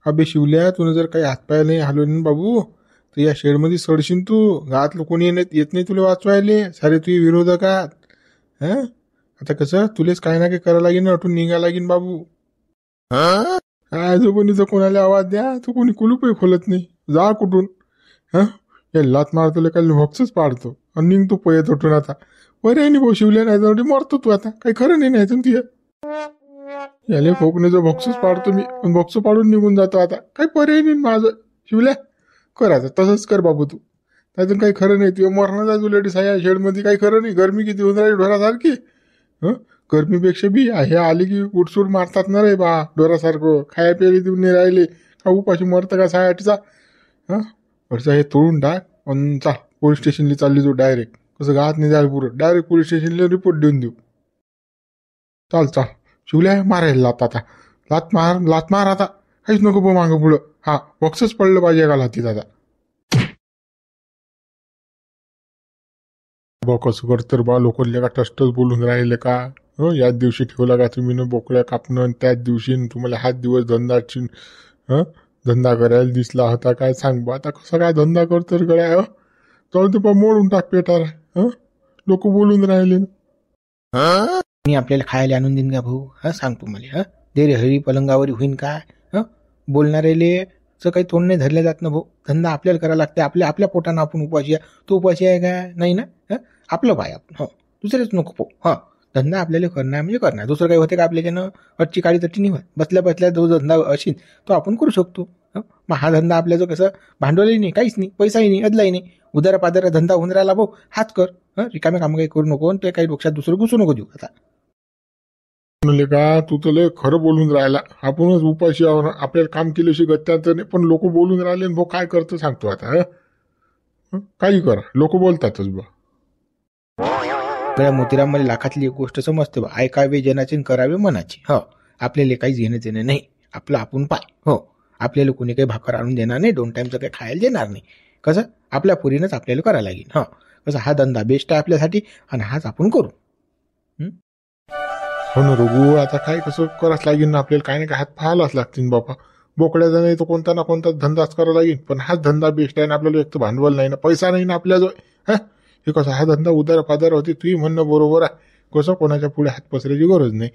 अबे शिवल्या, तुला जर काही हातपाय नाही हलवले बाबू तर या शेडमध्ये सडशील तू. गावातलं कोणी येत नाही तुला वाचवायले, सारे तुझे विरोधकात. हा, आता कसं तुलेच काही ना काही करायला लागेल, अटून निघायला लागेल बाबू. आजोबांनी कोणाला आवाज द्या, तो कोणी कुलूपही खोलत नाही. जा कुठून. हा, या लात मारतो काही भोगच पाडतो आणि निघतो पयत उठून. आता पर्याय नाही भाऊ शिवल्या, नाही मरतो तू. आता काही खरं नाही नाही तुझ्या याले फोकण्याचं भोक्सच पाडतो मी, पण भोक्स पाडून निघून जातो. आता काही पर्याय नाही माझं शिवल्या. करायचं तसंच कर बाबू तू. त्यातून काही खरं नाही. तुझ्या मरणं जायचं उलट या शेडमध्ये काही खरं नाही. गरमी किती होऊन राहिली ढोरासारखी. गरमीपेक्षा बी हे आले की उठसूट मारतात ना रे बा ढोरासारखं. खाया प्यायला देऊन नाही राहिले का, उपाशी मरतं का सायाटीचा. वरचा हे तोडून टाक आणि चाल पोलीस स्टेशनला चालली तू डायरेक्ट. कसं गावात नाही जायला पुरं, डायरेक्ट पोलीस स्टेशनला रिपोर्ट देऊन देऊ. चाल चाल शिवल्या, मारायला लात आता. लात मार आता, काहीच नको बो मागं पुढं. हा, बॉक्सच पडलं पाहिजे का लातीत आता. बा कसं करतर बा, लोकले का टस्टच बोलून राहिले का. याच दिवशी ठेवला का तुम्ही न बोकड्या कापणं, त्याच दिवशी तुम्हाला हाच दिवस धंदा करायला दिसला होता काय. सांग बा आता कसं काय धंदा करतर गड्या. जाऊ दे बा, मोडून टाक पेटारा. लोक बोलून राहिले ना. मी आपल्याला खायला आणून देईन का भाऊ. सांग तू मला. दे रे हरी पलंगावरी होईन काय. बोलणारेले काही तोंड नाही धरले जात ना भाऊ. धंदा आपल्याला करायला लागते. आपल्या पोटानं आपण उपाशी आहे. तू उपाशी आहे का नाही ना. आपलं पाय आपण. दुसरेच नको पाहू. धंदा आपल्याला करणार म्हणजे करणार. दुसरं काही होते का आपल्याच्यानं. अटची काळी तट्टी नाही होत. बसल्या बसल्या जो धंदा असेल तो आपण करू शकतो. मग हा धंदा आपल्याचं कसं भांडवलही नाही, काहीच नाही, पैसाही नाही, अदलाही नाही. उदारा पादारा धंदा होऊन राहिला भाऊ, हाच कर. रिकामे कामं काही करू नको. ते काही डोक्यात दुसरं घुसू नको देऊ. आता म्हणले का तू तर लय खरं बोलून राहिला. आपणच उपाशी आहोत, आपल्याला काम केल्याशी गत्यात नाही. पण लोक बोलून राहिले भाऊ, काय करतो सांगतो आता. काही करा, लोक बोलतातच बा. गड्या मोतीराम, मला लाखातली एक गोष्ट समजते बा. ऐकावे जनाचे करावे मनाचे. आपल्याला काहीच घेणं देणं नाही. आपलं आपण पाय. आपल्याला कोणी काही भाकर आणून देणार नाही, 2 टाइमचं काही खायला देणार नाही. कसं आपल्या पुरीनंच आपल्याला करायला लागेल. कसं हा धंदा बेस्ट आहे आपल्यासाठी आणि हाच आपण करू. हो ना रघु, आता काय कसं करावंच लागेल ना आपल्याला. काही ना काय हात पाहायलाच लागतील बापा. बोकड्याचा नाही तर कोणता ना कोणता धंदाच करावा लागेल. पण हाच धंदा बेस्ट आहे ना आपल्याला. एक तर भांडवल नाही ना, पैसा नाही ना आपल्याजवळ. हे कसं हा धंदा उदार पादार होते. तुही म्हणणं बरोबर आहे. कसं कोणाच्या पुढे हात पसरायची गरज नाही.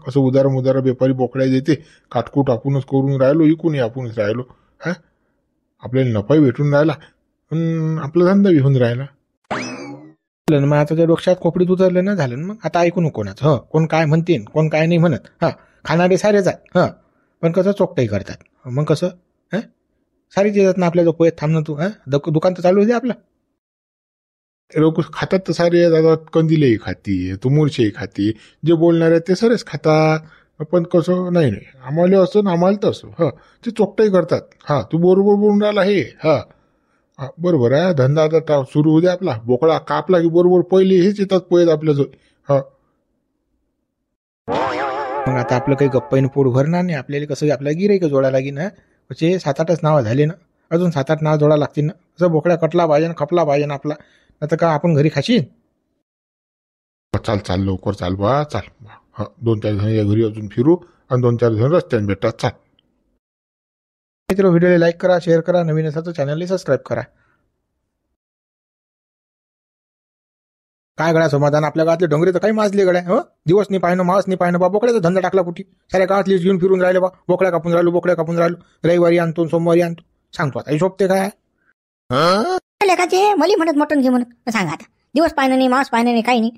कसं उदार बेपारी बोकड्या देते, काटकूट आपणच करून राहिलो, इकूनही आपणच राहिलो. आपल्याला नफाही भेटून राहिला पण आपला धंदा बी होऊन राहिला. मग आता त्या डोक्यात खोपडीत उतरलं ना, झालं मग. आता ऐकू नको कोणाचं. कोण काय म्हणते कोण काय नाही म्हणत. खाणारे सारेच आहेत. पण कसं चोकटाई करतात. मग कसं सारीच येतात ना आपल्या जो पोहेत. थांब ना तू. दुकान तर चालू दे आपलं. लोक खातात तर सारे येतात. कंदिलेही खाती, तू मुरशेही खाती. जे बोलणार आहेत ते सरेच खातात. पण कसं नाही आम्हाला असं ना आम्हाला तसं. ते चोकटाई करतात. तू बरोबर बोलून राहिला हे. बरोबर आहे. धंदा आता सुरू होऊ दे आपला. बोकळा कापला की बरोबर पहिले हेच येतात पोहेत आपल्या जो. मग आता आपलं काही गप्पाईनं पोट भरणार नाही. आपल्याला कसं आपल्याला गिराईक जोडायला लागेल ना. म्हणजे 7-8च नावं झाले ना, अजून 7-8 नाव जोडा लागतील ना. असं बोकड्या कटला पाहिजे ना, खपला पाहिजे ना आपला. आता का आपण घरी खाशील. चाल लवकर चाल बा, चाल. 2-4 जण या घरी अजून फिरू आणि 2-4 जण रस्त्याने भेटतात. चाल मित्र, व्हिडिओला लाईक करा, शेअर करा. नवीन असा तर चॅनलला सबस्क्राईब करा. काय गड्या समाधान, आपल्या गावातले डोंगरे तर काही माजले गड्या. दिवस नाही पाहिनं, मास नाही पाहिनं बा. बोकड्याचा धंदा टाकला कुठे. साऱ्या गावात लिस्ट घेऊन फिरून राहिले बा. बोकड्या कापून राहिलो. रविवारी आणतो, सोमवारी आणतो. सांगतो आता शोभते काय. लेखाचे मली म्हणत मटण घे म्हणत. सांगा आता, दिवस पाहिनं नाही, मास पाहिनं नाही, काही नाही.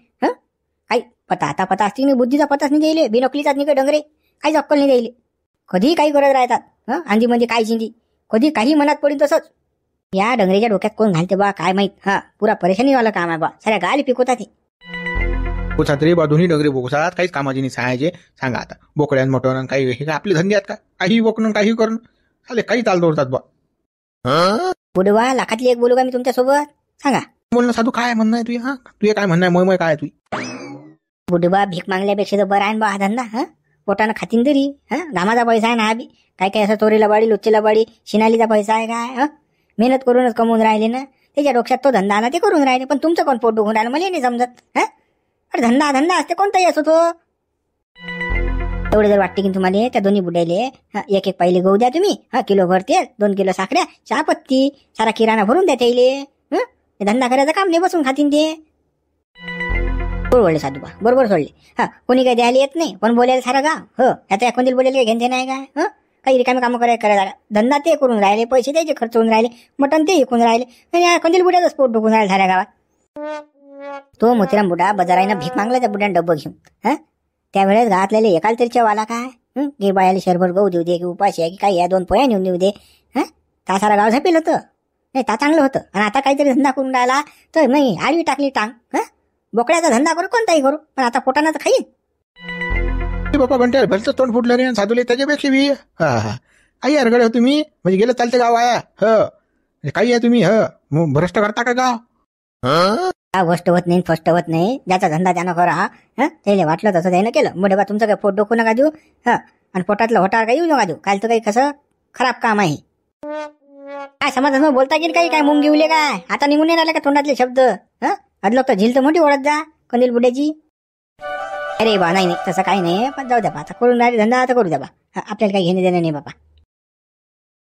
काही पता असती नाही, बुद्धीचा पताच नाही द्यायले. बिनकलीचाच नाही का डोंगरे, काहीच अक्कल नाही द्यायले. कधी काही करत राहतात. आंधी म्हणजे काय चिंधी, कधी काही मनात पडेल तसंच. या डोंगरेच्या डोक्यात कोण घालते बा काय माहित. पुरा परेशानीवाला काम आहे बा. साऱ्या गाली पिकवतात पोचात रे बा. दोन्ही डोंगरे बोकसात, काहीच कामाची नाही सांगायचे. सांगा आता, बोकड्यान मटण काही हे काय आपले धंदे आहेत का. काही बोकणं काही करणं चाले, काही चाल दौडतात बा. बुडवा लाखातली एक बोलू का मी तुमच्यासोबत. सांगा बोल ना साधू, काय म्हणणं आहे तुझे. तुझे काय म्हणणं आहे. मय काय तुझी. बुडवा भीक मागल्यापेक्षा तर बरं आहे बा हा धंदा. पोटानं खातीन तरी. घामाचा पैसा आहे ना हा बी. काय असं चोरीला बाडी, लुच्चीला बाडी, शिनालीचा पैसा आहे काय. मेहनत करूनच कमवून राहिले ना. त्याच्या डोक्यात तो धंदा ना ते करून राहिले. पण तुमचं कोण पोट दुखून राहिलं मला नाही समजत. अरे धंदा असते कोणताही असो तो. एवढं जर वाटते की तुम्हाला त्या दोन्ही बुड्याले एक एक पाहिले गहू द्या तुम्ही, किलोभर तेल, 2 किलो साखऱ्या, चहापत्ती, सारा किराणा भरून द्या त्याले. धंदा करायचं काम नाही, बसून खातीन ते. बरोबर साधूबा, बरोबर सोडले. कोणी काही द्यायला येत नाही, पण बोलायला सारा गाव. आता कोणतील बोलायला काही घेणते नाही काय. काही रिकामी कामं करायला धंदा ते करून राहिले, पैसे द्यायचे खर्च होऊन राहिले, मटण ते विकून राहिले, आणि कोणतील बुड्याचं पोट डुकून राहिले साऱ्या गावात. तो मोतीराम बुडा बाजारानं भीक मागला त्या बुड्यानं डब्बं घेऊन. त्यावेळेस गावातल्याला एकाला तरी चव आला काय, की बायाला शरभर गहू देऊ दे, की उपाशी आहे की काही या 2 पोया नेऊन देऊ दे. ता सारा गाव झपेल होतं, नाही ता चांगलं होतं. आणि आता काहीतरी धंदा करून राहिला तर नाही आडवी टाकली टांग. बोकड्याचा धंदा करू, कोणताही करू, पण आता पोटानं तर खाईन. बापा घंटे भलतं तोंड फुटलं रे साधूले त्याच्यापेक्षा बी. काही अरगडे हो तुम्ही, म्हणजे गेलं चालते गाव आया. काही आहे तुम्ही भ्रष्ट करता का गाव. गोष्ट होत नाही, फस्ट होत नाही. ज्याचा धंदा त्यानं करा. त्याला वाटलं तसं त्यानं केलं. मोठे बा तुमचं काही पोट डोकू नका देऊ, आणि पोटातलं होटार काही येऊ नका देऊ. काल तर काही कसं खराब काम आहे. काय समज बोलता की काही काय मुंग घेऊले काय, आता निघून नाही राहिले का तोंडातले शब्द. अदलोक तर झील तर मोठी ओळख जा कंदील बुड्याची. अरे बा नाही तसं काही नाही, पण जाऊ द्या बा, आता करून राहिले धंदा, आता करू द्या बा. आपल्याला काही घेणे देणं नाही बाबा.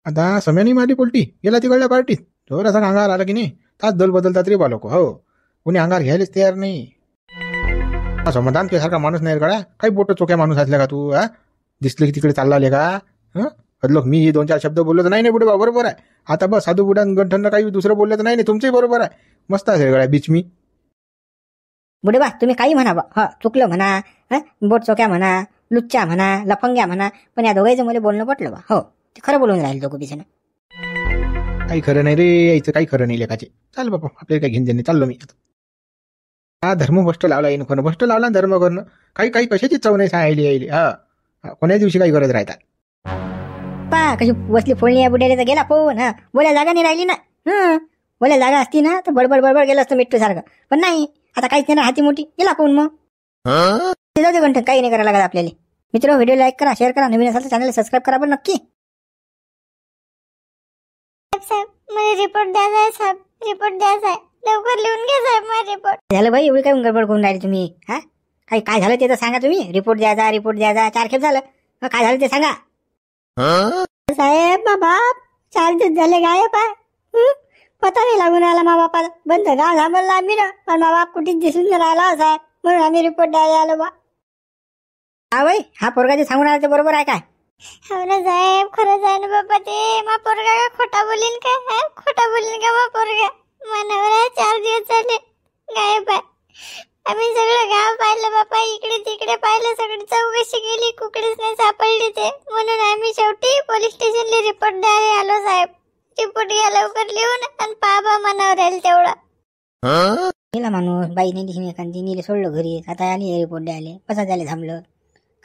आता सम्यानी मारली पोलटी, गेला तिकडल्या पार्टीत. जोर असा अंगार आला की नाही, तास दल बदलतात रे बा लोक. कोणी अंगार घ्यायलाच तयार नाही. समाधान तुझ्यासारखा माणूस नाही गड्या. काही बोट चोक्या माणूस असल्या का तू. दिसले की तिकडे चालला आले का. लोक मी 2-4 शब्द बोललो तर नाही बुडे बा, बरोबर आहे. आता बस साधू बुड्या गंठन काही दुसरं बोललं तर नाही तुमचंही बरोबर आहे. मस्त आहे गड्या बीच मी. बुडे बा तुम्ही काही म्हणा बा, चुकलं म्हणा, बोट चोक्या म्हणा, लुच्चा म्हणा, लफंग्या म्हणा, पण या दोघांचं मला बोलणं पटलं बा. ते खरं बोलून राहील दोघं बिचानं. काही खरं नाही रे यायचं, काही खरं नाही लेखाचे. चाल बापा आपल्याला काही घेऊन देणे, चाललो मी आता. धर्म भ्रष्ट लावला येईन, कोण भ्रष्ट लावला धर्म करणं. काही कशाची चव नाही सांगायली यायली. कोण्याच दिवशी काही गरज राहतात. पा कशी बसली फोडणी या बुड्याला, तर गेला पोहून. बोलायला जागा नाही राहिली ना. बोलायला जागा असती ना तर बडबड गेलं असतं मिट्टू सारखं, पण नाही. आता काहीच नाही, हाती मोठी गेला पोहून. मग जाऊ दे घंटे, काही नाही करायला लागत आपल्याला. मित्र व्हिडिओ लाईक करा, शेअर करा, नवीन असाल तर चॅनल सबस्क्राईब करा पण नक्की. साहेब मला रिपोर्ट द्यायचा आहे साहेब, रिपोर्ट द्यायचा आहे, लवकर लिहून घ्या साहेब माझा रिपोर्ट. झालं भाई, एवढी काय गडबड करून राहिली तुम्ही. काय झालं ते तर सांगा तुम्ही. रिपोर्ट द्यायचा 4 खेप झालं. काय झालं ते सांगा. साहेब मा बाप 4 दिवस झाले गायब आहे. पता नाही लागून राहिला मा बापाला. बंद गाव थांबवला आम्ही ना, पण मा बाप कुठेच दिसून नाही राहिला साहेब, म्हणून आम्ही रिपोर्ट द्यायला आलो बा. भाई हा पोरगा जे सांगून राहिला ते बरोबर आहे काय. हो ना साहेब, खरंच आहे ना बाबा ते. मा पोरगा का खोटा बोलीन काय, खोटा बोलीन का मा पोरगा. मनावर 4 दिवस झाले गायब आहे. आम्ही सगळं गाव पाहिलं बापा, इकडे तिकडे पाहिलं, सगळी चौकशी केली, कुकडेच नाही सापडली ते. म्हणून आम्ही शेवटी पोलीस स्टेशनला रिपोर्ट द्यायला आलो साहेब. रिपोर्ट घ्या लवकर लिहून, आणि पाबा मनावर राहील तेवढा. गेला माणूस, बाई नाही एखादी नीले सोडलं घरी, आता आली रिपोर्ट द्यायला. कसा झाले थांबलं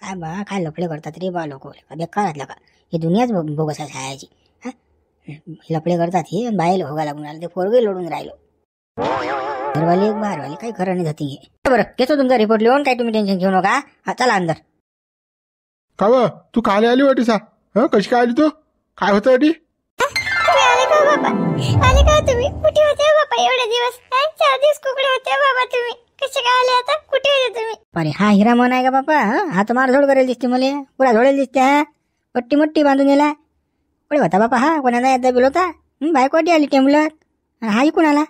काय बा. काय लफडे करतात रे बा लोक, बेकार का. ही दुनियाच बोगस आहे छायाची. लफडे करतात ही, बायला भोगा लागून राहिलं, ते पोरगे लोडून राहिलो. घरवाले बाहेरवाले काही खरं नाही जाती. बरं घेतो तुमचा रिपोर्ट लिहून, काही तुम्ही टेन्शन घेऊ नका. चला अंदर. का व तू काल आली वाटी सा. कशी काय आली तू, काय होतं वाटी. तुम्ही आले का बाबा, आले का तुम्ही. कुठे होते बाबा एवढे दिवस. 4 दिवस कुकडे होते बाबा तुम्ही. कसे काय आले आता, कुठे होते तुम्ही. अरे हा हिरा मन आहे का बापा. हा तर मार झोड करेल दिसते मला, पुरा झोडेल दिसते. पट्टी मोठी बांधून येला पुढे होता बापा. हा कोणाला एकदा बिल होता. बायको वाटी आली टेम्बलर. हा इकून आला.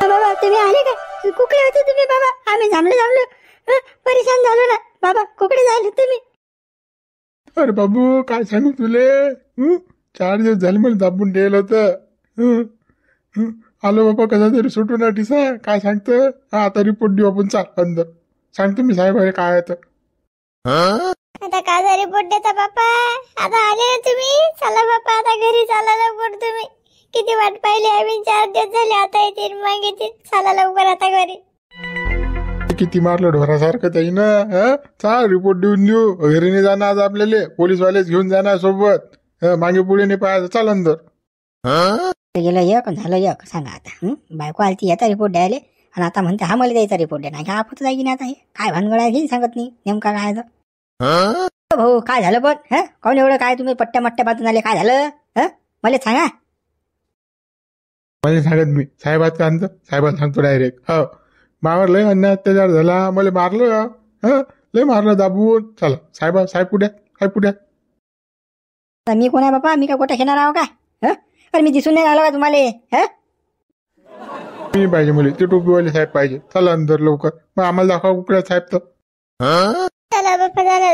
बाबा तुम्ही आले का, कुकडे होते तुम्ही बाबा. आम्ही थांबलो परेशान झालो ना बाबा. कुकडे झाले तुम्ही. अरे बाबू काय सांगू तुले. 4 दिवस झाले मला दाबून ठेवलं होतं. आलो बाबा कसा तरी सुटून टिसा. काय सांगतं. आता रिपोर्ट देऊ आपण, चाल अंदर. सांगतो मी साहेब काय आहे. आता काचा रिपोर्ट देता बापा. आता आले ना तुम्ही, चला बापा आता घरी चला लवकर. तुम्ही किती वाट पाहिली आम्ही. 4 दिवस झाले, आता येतील मग येतील. चला लवकर आता घरी. किती मारलं ढोरासारखं त्याही ना. चाल रिपोर्ट देऊन देऊ. घरी नाही जाणार आज आपल्याला, पोलीसवालेच घेऊन जाणार सोबत. मागे पुढे नाही पाहायचं, चाल अंदर. गेलं एक झालं एक. सांगा आता. बायको आलती याचा रिपोर्ट द्यायला, आणि आता म्हणते हा मला द्यायचा रिपोर्ट द्या. नाही का आपत जागी नाही आता. हे काय भानगड आहे हे सांगत नाही नेमका काय. भाऊ काय झालं पण. कोण एवढं काय तुम्ही पट्ट्या मट्ट्या बांधून आले, काय झालं मला सांगा. मला सांगत मी साहेबात का अंत. साहेबात सांगतो डायरेक्ट. मावर लय अन्याय अत्याचार झाला, मला मारलं. लय मारलं दाबून. चला साहेब पुढ्या तर मी कोण आहे बापा? मी का गोट्या खेळणार आहो का? अरे मी दिसून नाही राहिलो का तुम्हाला? मी पाहिजे मुली, ते टोपीवाले साहेब पाहिजे. चला अंदर लवकर. मग आम्हाला दाखवा कुकड्या साहेब तर. चला बाप्पा चला,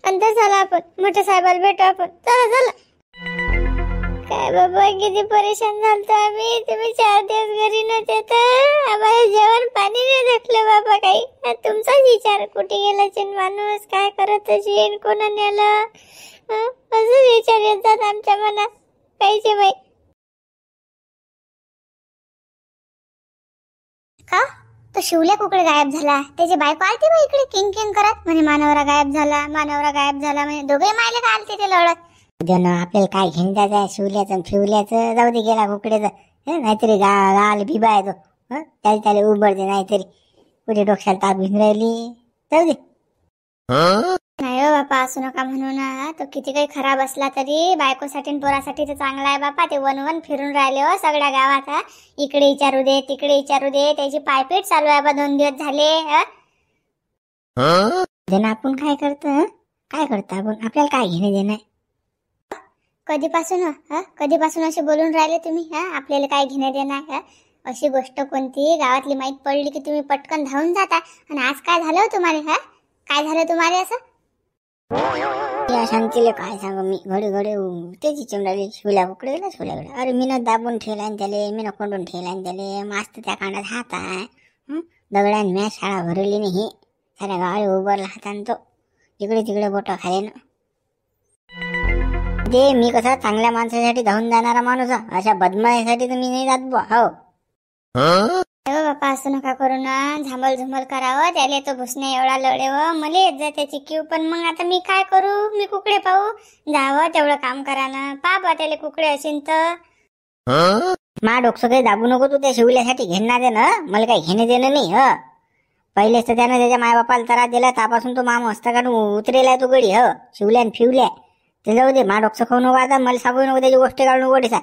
अंतर चला, आपण मोठ्या साहेबाला भेटू आपण. चला. काय बाबा किती परेशान झालतो आम्ही. तुम्ही 4 दिवस घरी नव्हते तर आम्हाला जेवण पाणी नाही भेटलं बाबा काही. तुमचाच विचार कुठे गेला चिन माणूस, काय करत असेल, कोणा नेलं, असं विचार येतात आमच्या मनात काहीचे बाई. का तो शिवल्या कुकडे गायब झाला? त्याची बायको आलती बा इकडे किंग करत, म्हणे मानवरा गायब झाला म्हणे. दोघे मायले का आलते ते लढत. आपल्याला काय घेऊन जायचं शिवल्याचं फिवल्याचं? जाऊ दे गेला कुकड्याचं. नाहीतरी गाल बिबा आहे तो. त्याला उबडते, नाहीतरी कुठे डोक्याला ताप घेऊन राहिली. जाऊ दे. नाही हो बापा, असू नका म्हणू ना. तो किती काही खराब असला तरी बायकोसाठी आणि पोरासाठी तर चांगला आहे बापा. ते वन फिरून राहिले हो सगळ्या गावात. इकडे विचारू दे, तिकडे विचारू दे. त्याची पायपीट चालू आहे बा 2 दिवस झाले. आपण काय करतो आपण? आपल्याला काय घेणे देणं? कधीपासून असे बोलून राहिले तुम्ही? आपल्याला काय घेणे देणं? अशी गोष्ट कोणती गावातली माहीत पडली की तुम्ही पटकन धावून जाता. आणि आज काय झालं तुम्हाला? काय झालं तुम्हाला असं? या शांतीला काय सांगू मी. घडी त्याची चिमडाली शिवल्या कुकडेला. अरे मी ना दाबून ठेवला त्याले, मी ना कोंडून ठेवला त्याले. मस्त त्या कांडात हात आहे. दगडान म्या शाळा भरली नाही. साऱ्या गावाला उभारला हातान तो. इकडे तिकडे बोटा खाले ना. ते मी कसा चांगल्या माणसासाठी धावून जाणारा माणूस. अशा बदमाशीसाठी तर मी नाही जात बुवा. हो बापा असं नका करू ना. झुमल करावं. त्याला तो घुसणे एवढा लढेव मला येत जा त्याची क्यू. पण मग आता मी काय करू? मी कुकडे पाहू? जावं तेवढं काम करा ना. पापा त्याला कुकडे असेल तर. मा डोकसं काही दाबू नको तू. त्या शिवल्यासाठी घेणार दे ना. मला काही घेणे देणं नाही. पहिलेच तर त्यानं त्याच्या मायबापाला त्रास दिला. त्यापासून तो मा मस्त काढून उतरेलाय तो गडी. शिवल्या आणि फिवल्या ते जाऊ दे. मा डोकसं खाऊ नको आता. मला सांगू नको त्याची गोष्ट काढून उघडीसा.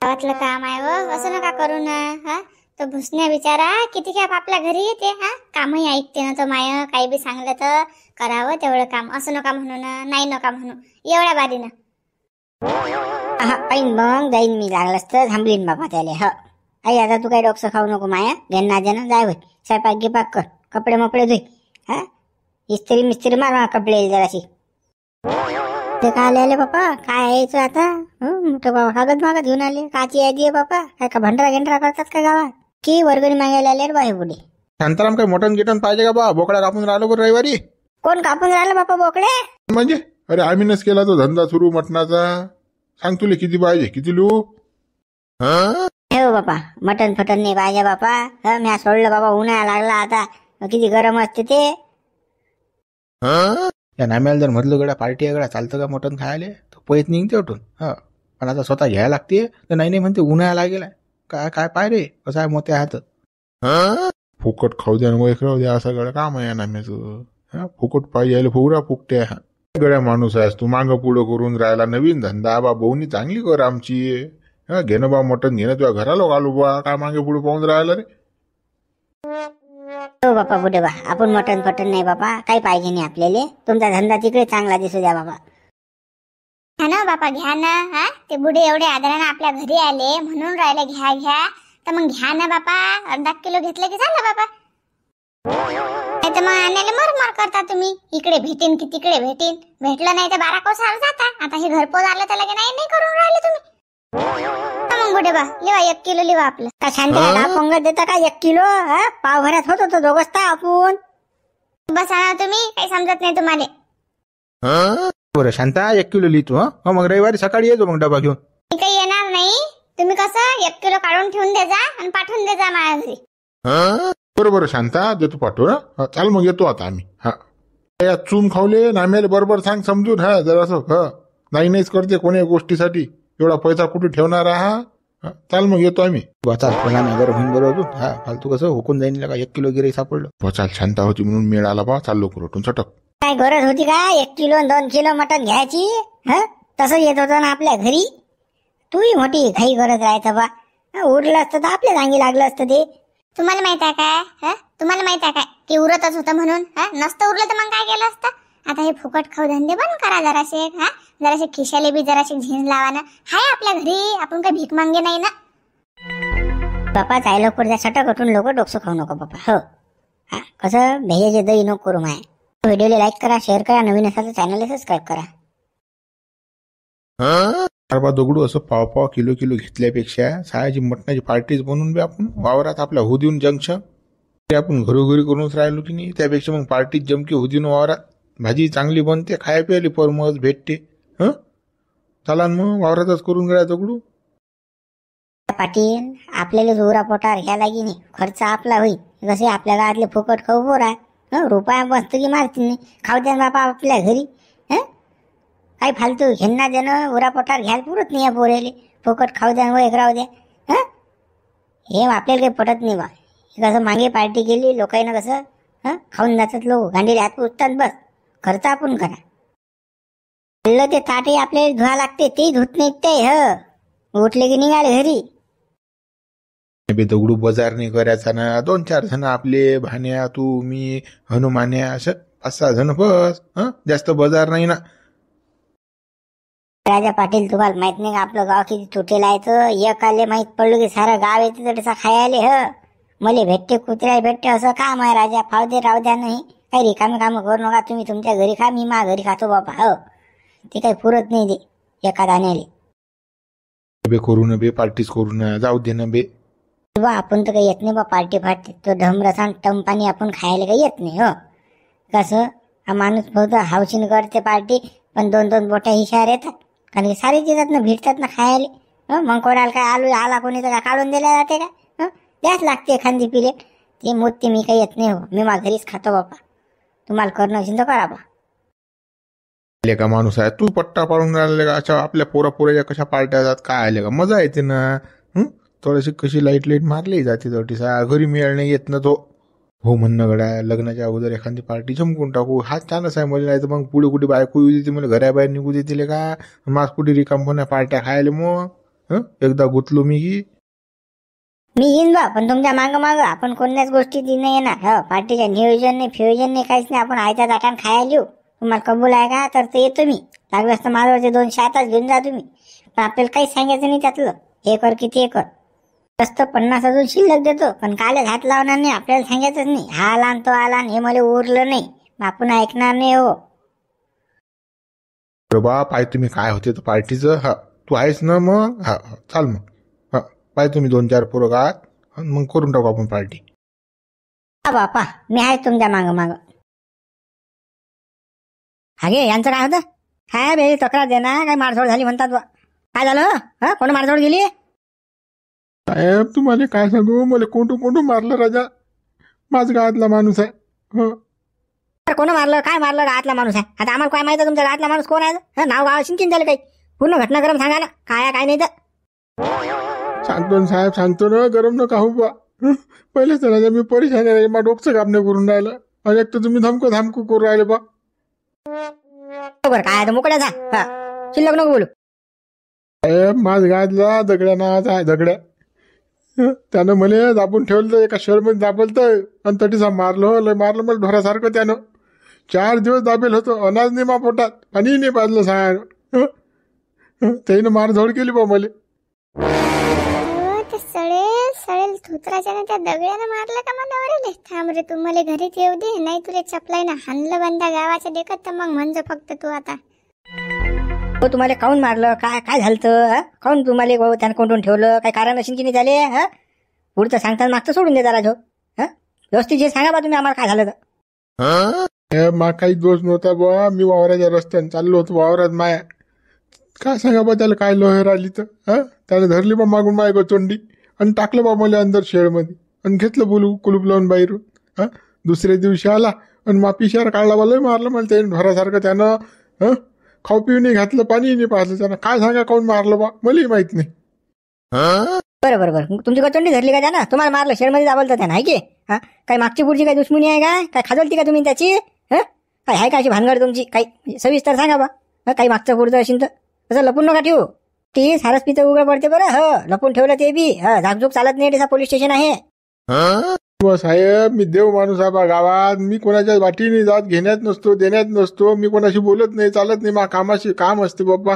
गावातलं काम आहे व, असं नका करू ना. तो भुसण्या बिचारा किती काय आपल्या घरी येते. कामही ऐकते ना तो माय. काही बी सांगलं तर करावं तेवढं काम. असं नका म्हणू ना. नाही नका म्हणू एवढ्या बारीनं. पाहिन मग जाईन मी. लागलंच तर थांबलीन बाबा त्याला. आई आता तू काही डोकसं खाऊ नको माया. घेणं दे ना. जाय होय स्वयंपाक गिपाक कर. कपडे मपडे धुई. इस्त्री मिस्त्री मार कपडे जराशी. ते काय आले बापा? काय यायचं आता? मोठं बाबा कागद मागत घेऊन आले. काची यादी आहे बापा? काय का भंडारा गेंडरा करतात का गावात? की वर्गणी मागायला आले रे बाहे पुढे? शांताराम काय मटण गिटन पाहिजे का बा? बोकडा कापून राहिलो बरं रविवारी. कोण कापून राहिलं बापा बोकडे? म्हणजे अरे आम्हीच केला तो धंदा सुरू मटणाचा. सांग तुले किती पाहिजे, किती लू? हो बापा मटण फटण नाही पाहिजे बापा. मी सोडलं बाबा. उन्हाळा लागला आता. किती गरम असते ते. या नाम्याला जर म्हटलं गड्या पार्टी आहे गड्या चालतं का मटण खायला, तर पैत निघते उठून. पण आता स्वतः घ्यायला लागते तर नाही म्हणते उन्हाळा लागेलाय. काय पाय रे कसं आहे मोठ्या हात. फुकट खाऊ द्या वैख राहू द्या. असं गड्या काम आहे या नाम्याचं. फुकट पाहिजे फुगरा फुकटे. गड्या माणूस आहेस तू. मागं पुढं करून राहिला. नवीन धंदा बा बहुनी चांगली कर आमची. घेणं बा मटण घेणं तुझ्या घराला घालू बा. काय मागे पुढे पाहून राहिला रे? हो बापा बुडे बा. आपण मटण फटण नाही बापा. काही पाहिजे नाही आपल्याला. तुमचा धंदा तिकडे चांगला दिसू द्या बाबा. घ्या ना बापा घ्या ना. ते बुडे एवढे आदरानं आपल्या घरी आले म्हणून राहिले घ्या. तर मग घ्या ना बापा. अर्धा किलो घेतलं की झालं बापा. नाही तर मग आणायला मर करता तुम्ही. इकडे भेटेन की तिकडे भेटेन. भेटलं नाही तर 12 कोसावर जाता. आता हे घरपोच आलं तर लगे नाही करून राहिले तुम्ही. मग बुडे बा लिवा 1 किलो लिवा आपलं. का शांतीला पंगत देता का 1 किलो? पावभरात होत होतो दोघंच तर आपण. बस आणा तुम्ही. काही समजत नाही तुम्हाला. बरं शांता 1 किलो लिहितो. मग रविवारी सकाळी येतो मग डबा घेऊन. मी काही येणार नाही. तुम्ही कसं 1 किलो काढून ठेवून द्या आणि पाठवून द्या माझ्या घरी. बरोबर शांता देतो पाठवून. चाल मग येतो आता आम्ही. या चून खावले नाम्याला बरोबर सांग समजून. जरासं नाहीच करते कोणी गोष्टीसाठी. एवढा पैसा कुठे ठेवणार हा? चाल मग येतो आम्ही. चाल पुन्हा नगर होईन बरोबर. फालतू कसं हुकून जाईन का 1 किलो गिरे सापडलं. चाल शांता होती म्हणून मिळाला बा. चाल लवकर उठून सटक. काय गरज होती का 1 किलो 2 किलो मटण घ्यायची? तसं येत होतं ना आपल्या घरी. तूही मोठी घाई करत राहायचं बा. उरलं असतं तर आपल्या अंगी लागलं असतं ते. तुम्हाला माहित आहे काय? तुम्हाला माहित आहे काय? की उरतच होतं म्हणून? नसतं उरलं तर मग काय केलं असतं? आता हे फुकट खाऊ धंदे बंद करा जराशे. जराशे खिशाले बी जराशे झिंज लावा ना. हाय आपल्या घरी, आपण काही भीक मागे नाही ना. बापा जाय लवकर द्या, सटक उठून लोक डोकसं खाऊ नको बापा. हो कसं भैयाचे दही नको करू माय. व्हिडिओला लाईक करा, शेअर करा, नवीन असाल तर चॅनलला सबस्क्राईब करा. बा दगडू असं pav pav kilo kilo घेतल्यापेक्षा सायाची मटणाची parties बनवून बी आपण वावरात आपला होऊ देऊन जंक्शन ते आपण घरोघरी करूनच राहिलो की नाही. त्यापेक्षा मग पार्टीत जमकी होऊ देऊन वावरात. भाजी चांगली बनते, खाय प्यायली परमच भेटते. चला मग वावरातच करून गेला दगडू. पाटील आपल्याला जोरा पोटावर घ्या लागी नाही, खर्च आपला होईल. कसे आपल्या गावातले फुकट खाऊ पोरा रुपया मस्त की मारतील नाही. खाऊ द्या बापा आपल्या घरी. काही फालतू घेणं देणं उरा पोटावर घ्यायला पुरत नाही या पोरेले. फुकट खाऊ द्या व एक राहू द्या. हे आपल्याला काही पटत नाही बा. कसं मागे पार्टी केली लोकांना कसं खाऊन जातात लोक, गांडीले हात पुसतात, बस खर्च आपण करा. ते ताटे आपल्याला धुवा लागते, ते धुत नाहीत ते. उठले की निघाले घरी. बे दगडू बाजार नाही करायचा ना. 2-4 जण आपले भाण्या तू मी हनुमान्या असं 5-6 जण बस. जास्त बाजार नाही ना. राजा पाटील तुम्हाला माहित नाही का आपलं गाव किती तुटेल आहे. तर एकाले माहित पडलं की सारं गाव येते तसा खायले. मले भेटते कुत्र्याला भेटते असं काम आहे राजा. फाव दे राहू द्या नाही. काही रिकामे कामं करू नका. तुम्ही तुमच्या घरी खा, मी मा घरी खातो बापा. ते काही पुरत नाही ते एका दाण्याले. बे करू ना बे, पार्टीज करू ना, जाऊ दे ना बे. बा आपण तर काही येत नाही बा पार्टी फाटी. तो ढमरसान टंपानी आपण खायला काही येत नाही. कसं हा माणूस बहुत हावशीन करते पार्टी, पण 2-2 बोट्या हिशार येतात. कारण की सारे येतात ना, भेटतात ना खायला. मग कोणाला काय आला कोणी तर काय काढून दिल्या जाते काय? द्याच लागते एखादी प्लेट. ते मोठी मी काही येत नाही. मी माझ्या घरीच खातो बापा. तुम्हाला करणं असेल तर करा बा. का माणूस आहे तू पट्टा पाडून राहिले का? अच्छा आपल्या पोराच्या कशा पार्ट्या जातात काय आले का? मजा येते ना. थोडीशी कशी लाईट मारली जाते. थोडीसा घरी मिळणं येत ना तो. हो म्हणणं गड्या, लग्नाच्या अगोदर एखादी पार्टी जमकून टाकू. हा छानच आहे. मला नाही तर मग पुढे कुठे बायको येऊ देते, मला घराबाहेर निघू देतील का? मास कुठे रिकाम पार्ट्या खायला मग एकदा गुतलो मी की. मी येईन बा, पण तुमच्या मागं आपण कोणत्याच गोष्टी नाही येणार. पार्टीचं नियोजन नाही, फ्युजन नाही, काहीच नाही. आपण आयत्या ताटान खायला येऊ. तुम्हाला कबूल आहे का? तर ते येतो मी. लागलं असतं माझ्यावरचे 200 आताच घेऊन जा तुम्ही. पण आपल्याला काहीच सांगायचं नाही त्यातलं. हे कर की ते कर. जास्त 50 अजून शिल्लक देतो, पण कालच हात लावणार नाही. आपल्याला सांगायचंच नाही. हा आला तो आला हे मला उरलं नाही, आपण ऐकणार नाही. बा पाय तुम्ही काय होते तर पार्टीचं. तू आहेस ना मग. चाल मग. पाय तुम्ही 2-4 पोरं गात, मग करून टाकू आपण पार्टी. बापा मी आहे तुमच्या मागं. हागे यांचं काय होतं? काय बे तक्रार देणार? काय मारझोड झाली म्हणतात बा. काय झालं? कोण मारझोड गेली? साहेब तुम्हाला काय सांगू, मला कोंटू मारलं राजा. माझ गावातला माणूस आहे. कोण मारलं? काय मारलं? गावातला माणूस आहे. आता आम्हाला काय माहिती तुमच्या गावातला माणूस कोण आहे? नाव गाव शिंकीन झालं काही. पूर्ण घटना गरम सांगा ना, काय नाही तर. सांगतो ना साहेब, सांगतो ना. गरम नका होऊ बा. पहिलेच राजा मी परेशान आहे. माझं डोकचं काम नाही करून राहिलं. आणि एक तर तुम्ही धमकू करून राहिले बा. बरं काय तर मोकळ्या जा. शिल्लक नको बोलू. साहेब माझ गावातला दगड्या नावाचा आहे. दगड्या त्यानं मला दाबून ठेवलं. एका शहरमध्ये दाबलतं आणि तटीसा मारलं मला ढोरासारखं. त्यानं 4 दिवस दाबेल होतं. अनाज नाही मा पोटात, पाणी नाही पाजलं साहेब. त्यानं मारझोड केली बा मला. ते सळेल धुतराच्या त्या दगड्यानं मारलं का मला? थांब रे, तू मला घरीच येऊ दे. नाही तुला चपलाईनं हाणलं बंदा गावाच्या देखत तर मग म्हणजे फक्त तू आता. तुम्हाला काऊन मारलं? काय झालं? काऊन तुम्हाला त्यानं कोंडून ठेवलं? काय कारण असेल की नाही झाले? पुढचं सांगताना मागचं सोडून दे जरा. व्यवस्थित जे सांगा बा तुम्ही आम्हाला काय झालं तर. मा काही दोष नव्हता बा. मी वावराच्या रस्त्याने चाललो होतो. वावरात माया काय सांगा बा, त्याला काय लोहेर आली तर त्याला धरली बा मागून माय गोचोंडी आणि टाकलं बा मला अंदर शेळमध्ये आणि घेतलं कुलूप लावून बाहेरून. दुसऱ्या दिवशी आला आणि मापिशार काढला बा. लय मारलं मला त्याने ढोरासारखं. त्यानं खाऊ पिऊ नाही घातलं, पाणी नाही पाजलं. त्यानं काय सांगा काऊन मारलं बा, मलाही माहित नाही. बरं तुमची गचंडी धरली का त्यानं? तुम्हाला मारलं शेडमध्ये दाबलतं त्यानं आहे की? काही मागची पुढची काही दुश्मनी आहे काय खाजवलती का तुम्ही त्याची? काय आहे का अशी भानगड तुमची? काही सविस्तर सांगा बा. काही मागचं पुढचं असेल तर. तसं लपून नका ठेवू. ती सारस पितं उघड पडते बरं. लपून ठेवलं ते बी झाकझूक चालत नाही. पोलीस स्टेशन आहे. साहेब मी देव माणूस आहे बा गावात. मी कोणाच्या वाटीने जात घेण्यात नसतो, देण्यात नसतो. मी कोणाशी बोलत नाही, चालत नाही. मा कामाशी काम असते बाप्पा.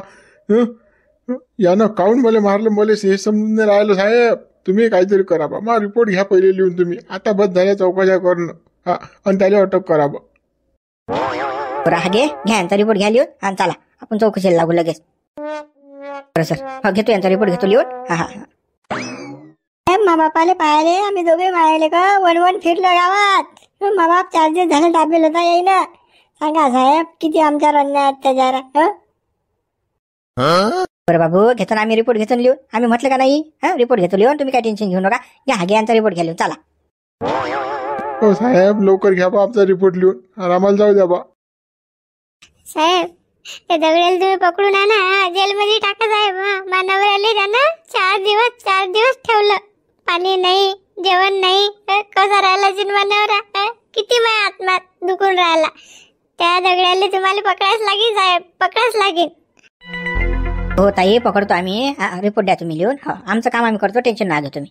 यानं काऊन मला मारलं, मला हे समजून नाही राहिलं साहेब. तुम्ही काहीतरी करा बा. मा रिपोर्ट घ्या पहिले लिहून तुम्ही. आता बस झाल्या चौकशा करणं. हा, आणि त्याला अटक करा बा. बरं हा घ्या यांचा रिपोर्ट घ्या लिहून आणि चला आपण चौकशीला लागू लगेच. बरं सर, हा घेतो यांचा रिपोर्ट घेतो लिहून. हा हा मा बापाले पाहिले आम्ही दोघे मायले का वन फिरलो गावात. मा बाप 4 दिवस झाले दाबेल होता येईन. सांगा साहेब किती आमच्यावर अन्याय अत्याचार. बरं बाबू घेतो ना आम्ही रिपोर्ट घेतो लिहून. आम्ही म्हटलं का नाही हा रिपोर्ट घेतो लिहून. तुम्ही काय टेन्शन घेऊ नका. घ्या हा यांचा रिपोर्ट घ्या लिहून चला. हो साहेब लवकर घ्या बा आमचा रिपोर्ट लिहून. आणि आम्हाला जाऊ द्या बा. साहेब ते दगडेल तुम्ही पकडून आणा, जेलमध्ये टाका साहेब. मानवराले त्यानं 4 दिवस ठेवलं. पाणी नाही, जेवण नाही. कसा राहिला मानवरा. किती माझ्या आत्मात दुखून राहिला. त्या दगड्याला तुम्हाला पकडायच लागेल साहेब, पकडायच लागेल. हो ताई पकडतो आम्ही. रिपोर्ट द्या तुम्ही लिहून. हो आमचं काम आम्ही करतो, टेन्शन नका घेऊ तुम्ही.